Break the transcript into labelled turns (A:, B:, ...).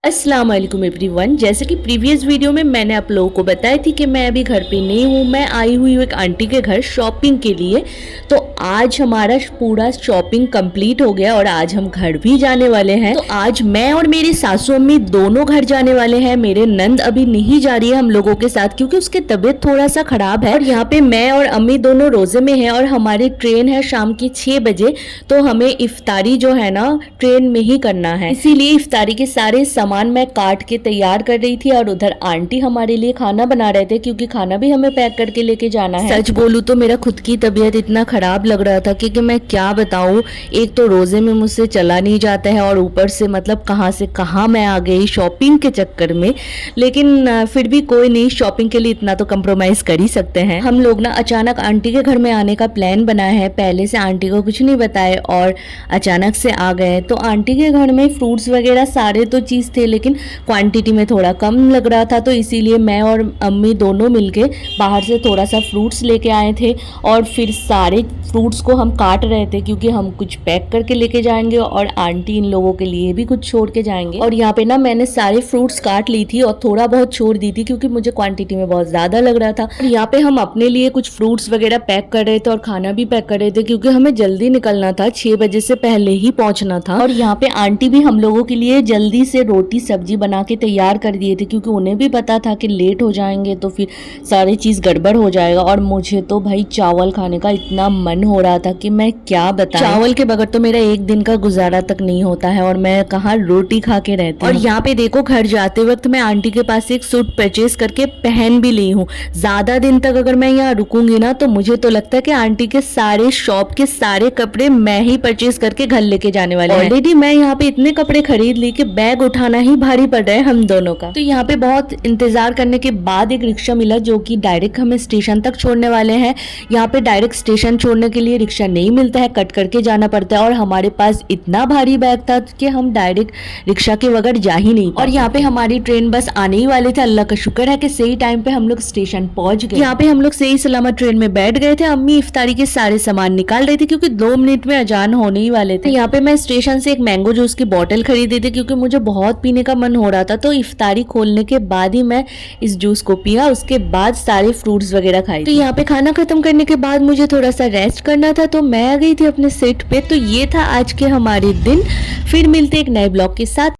A: अस्सलाम वालेकुम एवरीवन। जैसे कि प्रीवियस वीडियो में मैंने आप लोगों को बताया थी कि मैं अभी घर पे नहीं हूँ, मैं आई हुई हूँ एक आंटी के घर शॉपिंग के लिए। तो आज हमारा पूरा शॉपिंग कंप्लीट हो गया और आज हम घर भी जाने वाले हैं। तो आज मैं और मेरी सासू अम्मी दोनों घर जाने वाले हैं। मेरे नंद अभी नहीं जा रही है हम लोगों के साथ क्योंकि उसकी तबीयत थोड़ा सा खराब है। और यहाँ पे मैं और अम्मी दोनों रोजे में हैं और हमारी ट्रेन है शाम की 6 बजे। तो हमें इफ्तारी जो है ना ट्रेन में ही करना है, इसीलिए इफ्तारी के सारे सामान मैं काट के तैयार कर रही थी और उधर आंटी हमारे लिए खाना बना रहे थे क्योंकि खाना भी हमें पैक करके लेके जाना है। सच बोलूं तो मेरा खुद की तबीयत इतना खराब लग रहा था कि मैं क्या बताऊं। एक तो रोजे में मुझसे चला नहीं जाता है और ऊपर से मतलब कहां से कहां मैं आ गई शॉपिंग के चक्कर में। लेकिन फिर भी कोई नहीं, शॉपिंग के लिए इतना तो कंप्रोमाइज कर ही सकते हैं। हम लोग ना अचानक आंटी के घर में आने का प्लान बनाया है, पहले से आंटी को कुछ नहीं बताए और अचानक से आ गए। तो आंटी के घर में फ्रूट्स वगैरह सारे तो चीज़ थे लेकिन क्वांटिटी में थोड़ा कम लग रहा था, तो इसीलिए मैं और अम्मी दोनों मिलके बाहर से थोड़ा सा फ्रूट्स लेके आए थे और फिर सारे फ्रूट्स को हम काट रहे थे क्योंकि हम कुछ पैक करके लेके जाएंगे और आंटी इन लोगों के लिए भी कुछ छोड़ के जाएंगे। और यहाँ पे ना मैंने सारे फ्रूट्स काट ली थी और थोड़ा बहुत छोड़ दी थी क्योंकि मुझे क्वांटिटी में बहुत ज़्यादा लग रहा था। और यहाँ पे हम अपने लिए कुछ फ्रूट्स वगैरह पैक कर रहे थे और खाना भी पैक कर रहे थे क्योंकि हमें जल्दी निकलना था, 6 बजे से पहले ही पहुंचना था। और यहाँ पे आंटी भी हम लोगों के लिए जल्दी से रोटी सब्जी बना के तैयार कर दिए थे क्योंकि उन्हें भी पता था कि लेट हो जाएंगे तो फिर सारी चीज़ गड़बड़ हो जाएगा। और मुझे तो भाई चावल खाने का इतना मन हो रहा था कि मैं क्या बताऊं। चावल के बगैर तो मेरा एक दिन का गुजारा तक नहीं होता है और मैं कहाँ रोटी खा के रहती हूँ। और यहाँ पे देखो घर जाते वक्त मैं आंटी के पास एक सूट परचेज करके पहन भी ली हूँ। ज्यादा दिन तक अगर मैं यहाँ रुकूंगी ना तो मुझे तो लगता है कि आंटी के सारे शॉप के सारे कपड़े मैं ही परचेज करके घर लेके जाने वाले हैं। ऑलरेडी मैं यहाँ पे इतने कपड़े खरीद ली कि बैग उठाना ही भारी पड़ रहा है हम दोनों का। तो यहाँ पे बहुत इंतजार करने के बाद एक रिक्शा मिला जो कि डायरेक्ट हमें स्टेशन तक छोड़ने वाले हैं। यहाँ पे डायरेक्ट स्टेशन छोड़ने के लिए रिक्शा नहीं मिलता है, कट करके जाना पड़ता है और हमारे पास इतना भारी बैग था कि हम डायरेक्ट रिक्शा के बगैर जा ही नहीं। और यहाँ पे हमारी ट्रेन बस आने ही वाले थे। अल्लाह का शुक्र है कि सही टाइम पे हम लोग स्टेशन पहुंच गए। यहाँ पे हम लोग सही सलामत ट्रेन में बैठ गए थे। अम्मी इफ्तारी के सारे सामान निकाल रही थी क्योंकि 2 मिनट में अजान होने ही वाले थे। यहाँ पे मैं स्टेशन से एक मैंगो जूस की बोतल खरीदी थी क्योंकि मुझे बहुत पीने का मन हो रहा था। तो इफ्तारी खोलने के बाद ही मैं इस जूस को पिया, उसके बाद सारे फ्रूट्स वगैरह खाए। तो यहाँ पे खाना खत्म करने के बाद मुझे थोड़ा सा रेस्ट करना था तो मैं आ गई थी अपने सीट पे। तो ये था आज के हमारे दिन। फिर मिलते एक नए ब्लॉग के साथ।